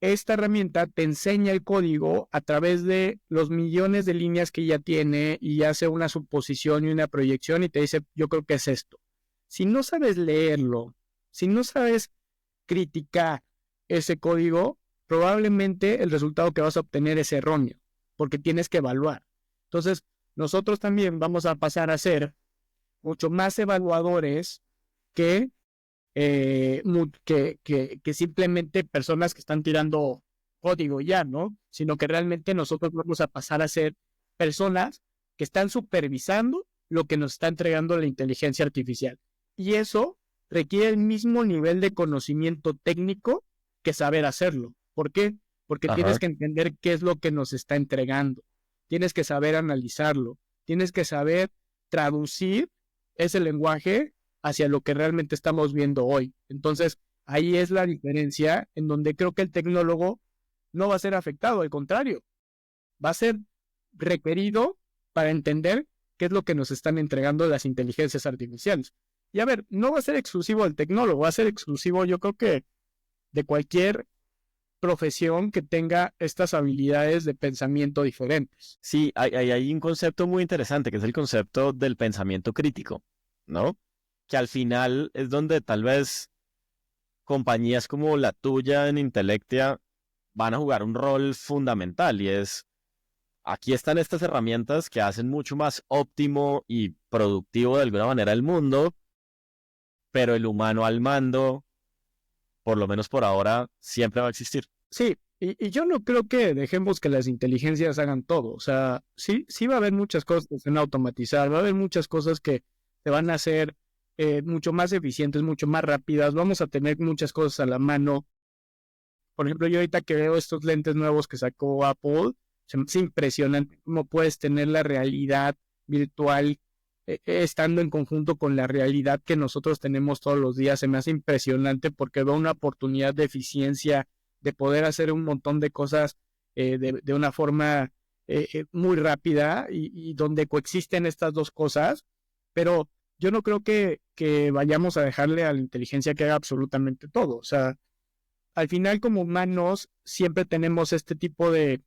esta herramienta te enseña el código a través de los millones de líneas que ya tiene y hace una suposición y una proyección y te dice, yo creo que es esto. Si no sabes leerlo, si no sabes criticar ese código, probablemente el resultado que vas a obtener es erróneo, porque tienes que evaluar. Entonces, nosotros también vamos a pasar a ser mucho más evaluadores que simplemente personas que están tirando código ya, ¿no? Sino que realmente nosotros vamos a pasar a ser personas que están supervisando lo que nos está entregando la inteligencia artificial. Y eso requiere el mismo nivel de conocimiento técnico que saber hacerlo. ¿Por qué? Porque tienes que entender qué es lo que nos está entregando. Tienes que saber analizarlo. Tienes que saber traducir ese lenguaje hacia lo que realmente estamos viendo hoy. Entonces, ahí es la diferencia en donde creo que el tecnólogo no va a ser afectado, al contrario, va a ser requerido para entender qué es lo que nos están entregando las inteligencias artificiales. Y a ver, no va a ser exclusivo del tecnólogo, va a ser exclusivo, yo creo que de cualquier profesión que tenga estas habilidades de pensamiento diferentes. Sí, hay un concepto muy interesante que es el concepto del pensamiento crítico, ¿no? Que al final es donde tal vez compañías como la tuya en Intellectia van a jugar un rol fundamental y es, aquí están estas herramientas que hacen mucho más óptimo y productivo de alguna manera el mundo, pero el humano al mando, por lo menos por ahora, siempre va a existir. Sí, y yo no creo que dejemos que las inteligencias hagan todo. O sea, sí va a haber muchas cosas que se van a automatizar, va a haber muchas cosas que se van a hacer mucho más eficientes, mucho más rápidas. Vamos a tener muchas cosas a la mano. Por ejemplo, yo ahorita que veo estos lentes nuevos que sacó Apple, se me hace impresionante cómo puedes tener la realidad virtual estando en conjunto con la realidad que nosotros tenemos todos los días. Se me hace impresionante porque veo una oportunidad de eficiencia, de poder hacer un montón de cosas de una forma muy rápida y donde coexisten estas dos cosas, pero yo no creo que vayamos a dejarle a la inteligencia que haga absolutamente todo. O sea, al final como humanos siempre tenemos este tipo de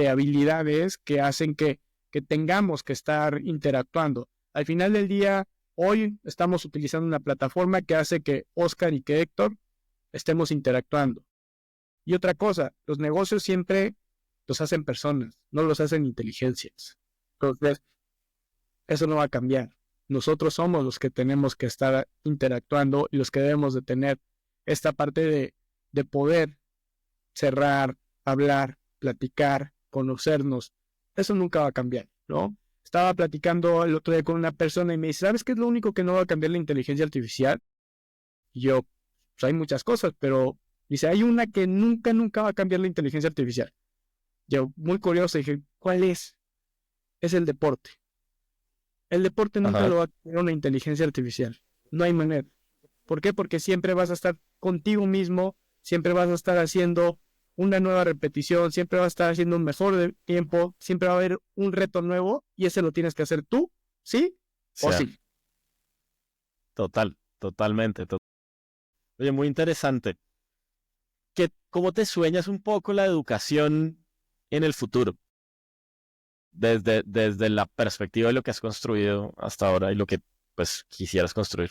habilidades que hacen que tengamos que estar interactuando. Al final del día, hoy estamos utilizando una plataforma que hace que Oscar y que Héctor estemos interactuando. Y otra cosa, los negocios siempre los hacen personas, no los hacen inteligencias. Entonces, eso no va a cambiar. Nosotros somos los que tenemos que estar interactuando y los que debemos de tener esta parte de poder cerrar, hablar, platicar, conocernos. Eso nunca va a cambiar, ¿no? Estaba platicando el otro día con una persona y me dice, ¿sabes qué es lo único que no va a cambiar la inteligencia artificial? Y yo, pues hay muchas cosas, pero dice, hay una que nunca va a cambiar la inteligencia artificial. Yo, muy curioso, dije, ¿cuál es? Es el deporte. El deporte nunca lo va a cambiar una inteligencia artificial. No hay manera. ¿Por qué? Porque siempre vas a estar contigo mismo, siempre vas a estar haciendo una nueva repetición, siempre vas a estar haciendo un mejor tiempo, siempre va a haber un reto nuevo y ese lo tienes que hacer tú, ¿sí? O sí. Totalmente. Oye, muy interesante. ¿Cómo te sueñas un poco la educación en el futuro? Desde la perspectiva de lo que has construido hasta ahora y lo que pues quisieras construir.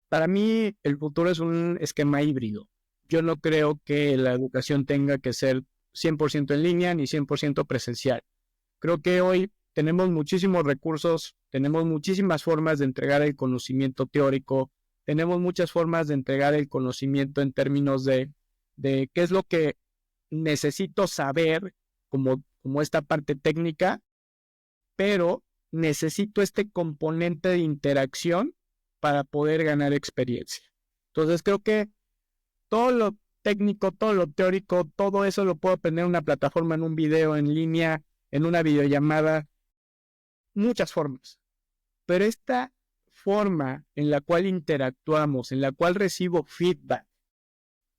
Para mí, el futuro es un esquema híbrido. Yo no creo que la educación tenga que ser 100% en línea ni 100% presencial. Creo que hoy tenemos muchísimos recursos, tenemos muchísimas formas de entregar el conocimiento teórico, tenemos muchas formas de entregar el conocimiento en términos de qué es lo que necesito saber como esta parte técnica, pero necesito este componente de interacción para poder ganar experiencia. Entonces creo que todo lo técnico, todo lo teórico, todo eso lo puedo aprender en una plataforma, en un video en línea, en una videollamada, muchas formas. Pero esta forma en la cual interactuamos, en la cual recibo feedback,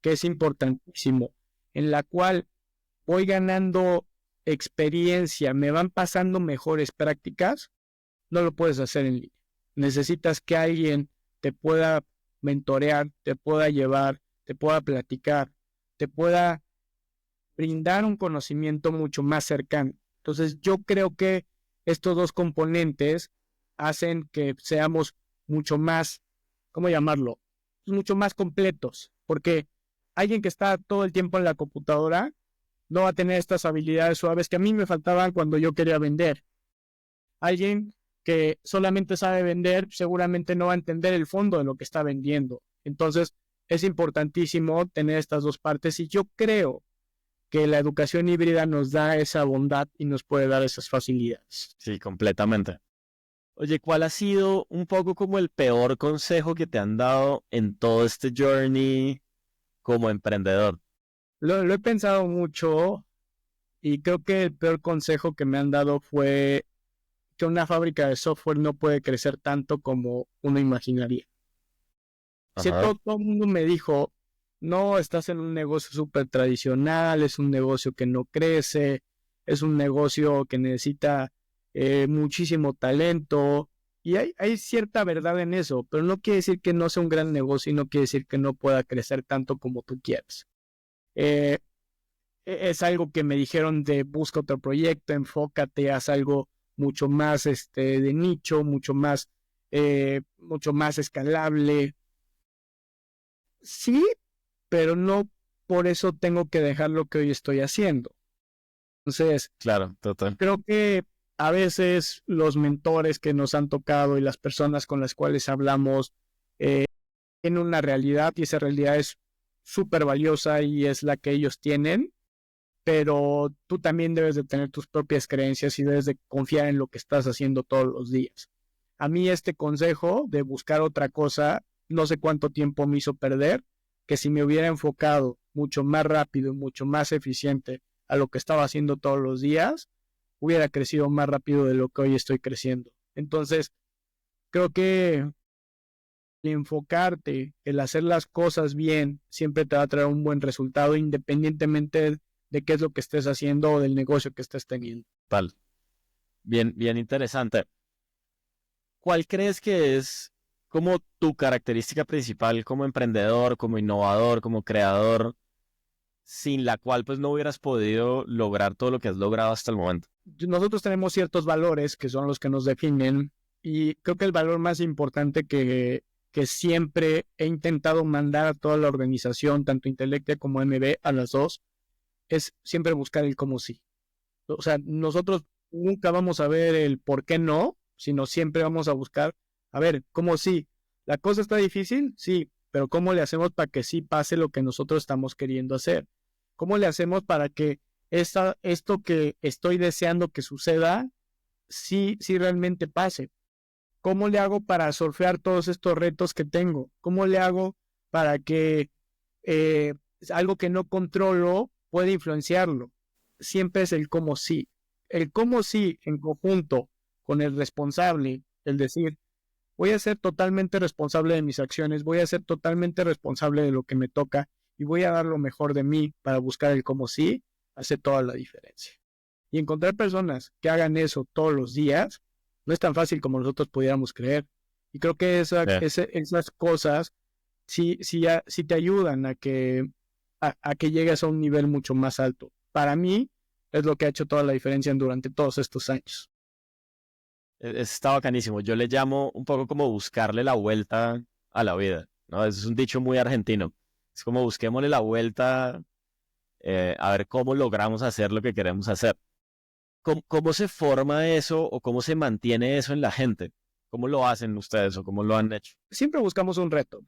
que es importantísimo, en la cual voy ganando experiencia, me van pasando mejores prácticas, no lo puedes hacer en línea. Necesitas que alguien te pueda mentorear, te pueda llevar, te pueda platicar, te pueda brindar un conocimiento mucho más cercano. Entonces yo creo que estos dos componentes hacen que seamos mucho más, ¿cómo llamarlo? Mucho más completos, porque alguien que está todo el tiempo en la computadora no va a tener estas habilidades suaves que a mí me faltaban cuando yo quería vender. Alguien que solamente sabe vender seguramente no va a entender el fondo de lo que está vendiendo. Entonces es importantísimo tener estas dos partes y yo creo que la educación híbrida nos da esa bondad y nos puede dar esas facilidades. Sí, completamente. Oye, ¿cuál ha sido un poco como el peor consejo que te han dado en todo este journey como emprendedor? Lo he pensado mucho y creo que el peor consejo que me han dado fue que una fábrica de software no puede crecer tanto como uno imaginaría. Si Ajá, todo el mundo me dijo, no, estás en un negocio súper tradicional, es un negocio que no crece, es un negocio que necesita muchísimo talento, y hay cierta verdad en eso, pero no quiere decir que no sea un gran negocio y no quiere decir que no pueda crecer tanto como tú quieras. Eh, es algo que me dijeron de busca otro proyecto, enfócate, haz algo mucho más de nicho, mucho más escalable. Sí, pero no por eso tengo que dejar lo que hoy estoy haciendo. Entonces, claro, total. creo que a veces los mentores que nos han tocado y las personas con las cuales hablamos tienen una realidad y esa realidad es súper valiosa y es la que ellos tienen, pero tú también debes de tener tus propias creencias y debes de confiar en lo que estás haciendo todos los días. A mí este consejo de buscar otra cosa, no sé cuánto tiempo me hizo perder, que si me hubiera enfocado mucho más rápido y mucho más eficiente a lo que estaba haciendo todos los días, hubiera crecido más rápido de lo que hoy estoy creciendo. Entonces, creo que el enfocarte, el hacer las cosas bien, siempre te va a traer un buen resultado independientemente de qué es lo que estés haciendo o del negocio que estés teniendo. Tal. Bien, bien interesante. ¿Cuál crees que es como tu característica principal como emprendedor, como innovador, como creador, sin la cual pues no hubieras podido lograr todo lo que has logrado hasta el momento? Nosotros tenemos ciertos valores que son los que nos definen y creo que el valor más importante que siempre he intentado mandar a toda la organización, tanto Intelectia como MB, a las dos, es siempre buscar el cómo sí. O sea, nosotros nunca vamos a ver el por qué no, sino siempre vamos a buscar, a ver, cómo sí. La cosa está difícil, sí, pero ¿cómo le hacemos para que sí pase lo que nosotros estamos queriendo hacer? ¿Cómo le hacemos para que esto que estoy deseando que suceda, sí realmente pase? ¿Cómo le hago para surfear todos estos retos que tengo? ¿Cómo le hago para que eh, algo que no controlo pueda influenciarlo? Siempre es el cómo sí. El cómo sí en conjunto con el responsable, el decir, voy a ser totalmente responsable de mis acciones, voy a ser totalmente responsable de lo que me toca y voy a dar lo mejor de mí para buscar el cómo sí, hace toda la diferencia. Y encontrar personas que hagan eso todos los días no es tan fácil como nosotros pudiéramos creer. Y creo que esas cosas sí te ayudan a que llegues a un nivel mucho más alto. Para mí es lo que ha hecho toda la diferencia durante todos estos años. Está bacanísimo. Yo le llamo un poco como buscarle la vuelta a la vida, ¿no? Es un dicho muy argentino. Es como busquémosle la vuelta a ver cómo logramos hacer lo que queremos hacer. ¿Cómo se forma eso o cómo se mantiene eso en la gente? ¿Cómo lo hacen ustedes o cómo lo han hecho? Siempre buscamos un reto.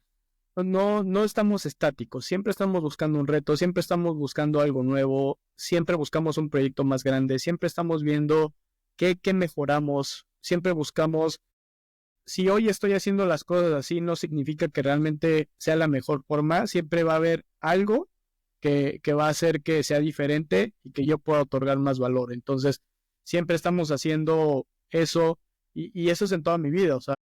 No estamos estáticos, siempre estamos buscando un reto, siempre estamos buscando algo nuevo, siempre buscamos un proyecto más grande, siempre estamos viendo qué mejoramos, siempre buscamos, si hoy estoy haciendo las cosas así, no significa que realmente sea la mejor forma, siempre va a haber algo que va a hacer que sea diferente y que yo pueda otorgar más valor. Entonces, siempre estamos haciendo eso y eso es en toda mi vida, o sea,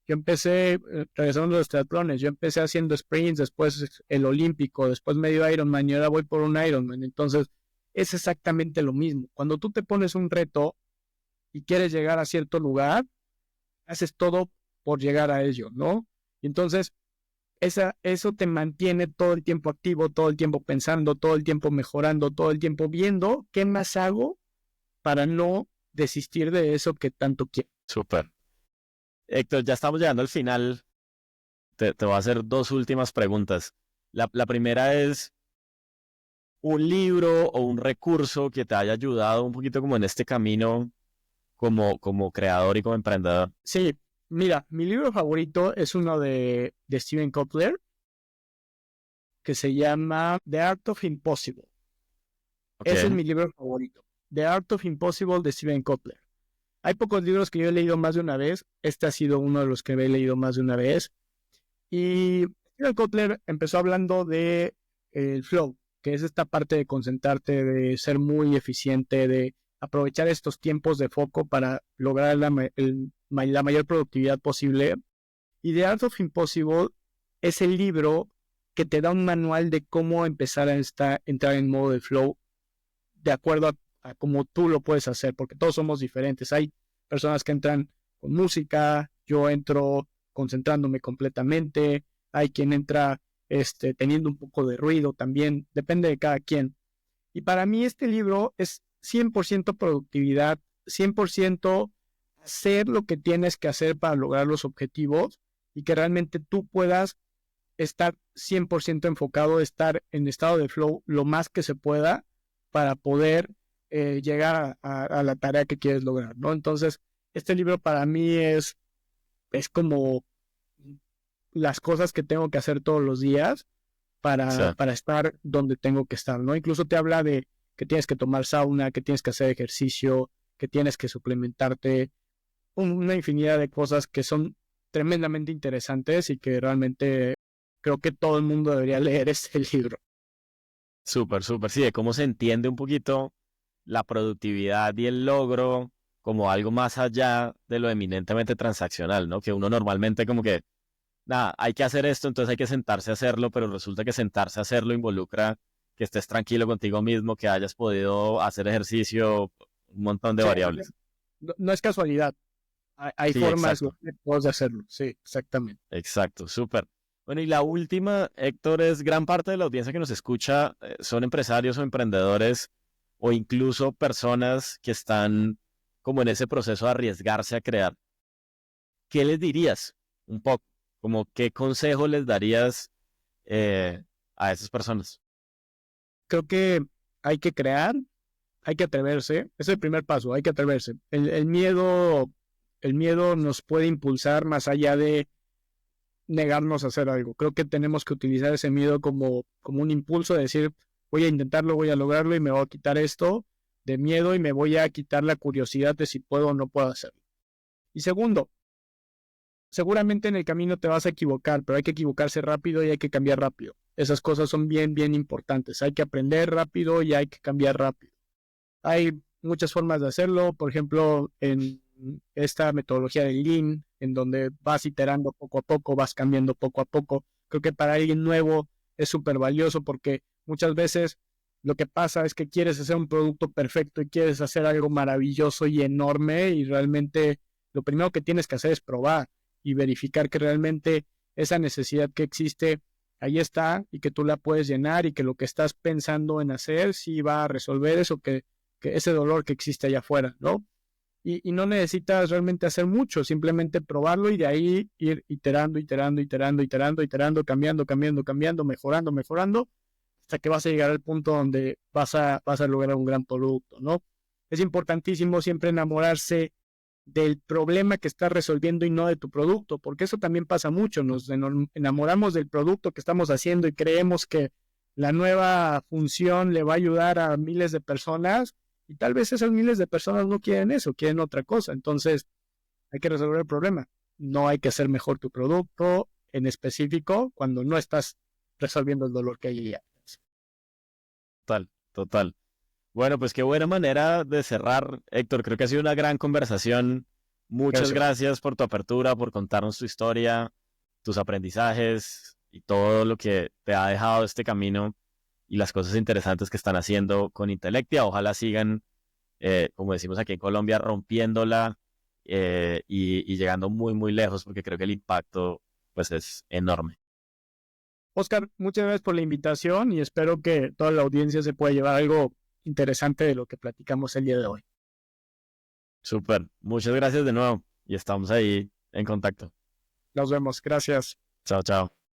yo empecé, regresando a los triatlones, yo empecé haciendo sprints, después el olímpico, después medio Ironman y ahora voy por un Ironman. Entonces, es exactamente lo mismo. Cuando tú te pones un reto y quieres llegar a cierto lugar, haces todo por llegar a ello, ¿no? Y entonces, eso te mantiene todo el tiempo activo, todo el tiempo pensando, todo el tiempo mejorando, todo el tiempo viendo qué más hago para no desistir de eso que tanto quiero. Súper. Héctor, ya estamos llegando al final. Te voy a hacer dos últimas preguntas. La primera es un libro o un recurso que te haya ayudado un poquito como en este camino como creador y como emprendedor. Sí, mira, mi libro favorito es uno de Steven Kotler que se llama The Art of Impossible. Ok, Ese es mi libro favorito. The Art of Impossible de Steven Kotler. Hay pocos libros que yo he leído más de una vez. Este ha sido uno de los que he leído más de una vez. Y Steven Kotler empezó hablando de el flow, que es esta parte de concentrarte, de ser muy eficiente, de aprovechar estos tiempos de foco para lograr la mayor productividad posible. Y The Art of Impossible es el libro que te da un manual de cómo empezar a entrar en modo de flow de acuerdo a cómo tú lo puedes hacer, porque todos somos diferentes. Hay personas que entran con música, yo entro concentrándome completamente, hay quien entra teniendo un poco de ruido también, depende de cada quien. Y para mí este libro es 100% productividad, 100% hacer lo que tienes que hacer para lograr los objetivos y que realmente tú puedas estar 100% enfocado, estar en estado de flow lo más que se pueda para poder llegar a la tarea que quieres lograr, ¿no? Entonces, este libro para mí es como las cosas que tengo que hacer todos los días Sí. para estar donde tengo que estar, ¿no? Incluso te habla de que tienes que tomar sauna, que tienes que hacer ejercicio, que tienes que suplementarte, una infinidad de cosas que son tremendamente interesantes y que realmente creo que todo el mundo debería leer este libro. Súper, súper. Sí, de cómo se entiende un poquito la productividad y el logro como algo más allá de lo eminentemente transaccional, ¿no? Que uno normalmente como que, nada, hay que hacer esto, entonces hay que sentarse a hacerlo, pero resulta que sentarse a hacerlo involucra que estés tranquilo contigo mismo, que hayas podido hacer ejercicio, un montón de Sí, variables. no es casualidad, hay Sí, formas exacto, de hacerlo, sí, exactamente. exacto, súper. Bueno, y la última, Héctor, es gran parte de la audiencia que nos escucha, son empresarios o emprendedores o incluso personas que están como en ese proceso de arriesgarse a crear. ¿Qué les dirías un poco? Como qué consejo les darías a esas personas? Creo que hay que crear, hay que atreverse, ese es el primer paso, hay que atreverse. El miedo nos puede impulsar más allá de negarnos a hacer algo. Creo que tenemos que utilizar ese miedo como un impulso de decir, voy a intentarlo, voy a lograrlo y me voy a quitar esto de miedo y me voy a quitar la curiosidad de si puedo o no puedo hacerlo. Y segundo, seguramente en el camino te vas a equivocar, pero hay que equivocarse rápido y hay que cambiar rápido. Esas cosas son bien, bien importantes. Hay que aprender rápido y hay que cambiar rápido. Hay muchas formas de hacerlo, por ejemplo, en esta metodología del Lean, en donde vas iterando poco a poco, vas cambiando poco a poco. Creo que para alguien nuevo es súper valioso porque muchas veces lo que pasa es que quieres hacer un producto perfecto y quieres hacer algo maravilloso y enorme y realmente lo primero que tienes que hacer es probar y verificar que realmente esa necesidad que existe ahí está y que tú la puedes llenar y que lo que estás pensando en hacer sí va a resolver eso que ese dolor que existe allá afuera, ¿no? Y no necesitas realmente hacer mucho, simplemente probarlo y de ahí ir iterando, iterando, iterando, iterando, iterando, cambiando, cambiando, cambiando, mejorando, mejorando, hasta que vas a llegar al punto donde vas a lograr un gran producto, ¿no? Es importantísimo siempre enamorarse del problema que estás resolviendo y no de tu producto, porque eso también pasa mucho, nos enamoramos del producto que estamos haciendo y creemos que la nueva función le va a ayudar a miles de personas y tal vez esas miles de personas no quieren eso, quieren otra cosa, entonces hay que resolver el problema, no hay que hacer mejor tu producto en específico cuando no estás resolviendo el dolor que hay ya. Total, total. Bueno, pues qué buena manera de cerrar, Héctor. Creo que ha sido una gran conversación. Muchas Gracias. gracias por tu apertura, por contarnos tu historia, tus aprendizajes y todo lo que te ha dejado este camino y las cosas interesantes que están haciendo con Intelectia. Ojalá sigan, como decimos aquí en Colombia, rompiéndola y llegando muy, muy lejos, porque creo que el impacto pues es enorme. Oscar, muchas gracias por la invitación y espero que toda la audiencia se pueda llevar algo interesante de lo que platicamos el día de hoy. Súper. Muchas gracias de nuevo y estamos ahí en contacto. Nos vemos. Gracias. Chao, chao.